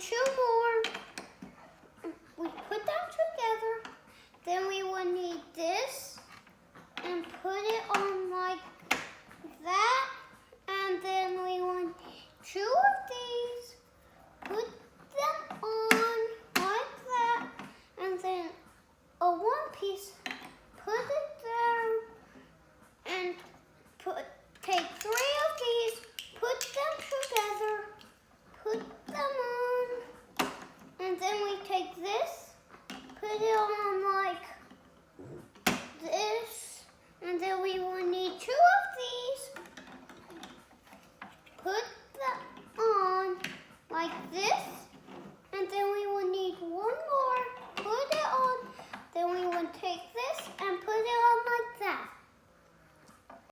two more. We put them together. Then we will need this and put it on like that. And then we want two of these. Put them on like that. And then a one piece. Put it there. And take three of these. Put them together. Put them on. And then we take this. Put it on like this, and then we will need two of these. Put them on like this, and then we will need one more. Put it on, then we will take this and put it on like that.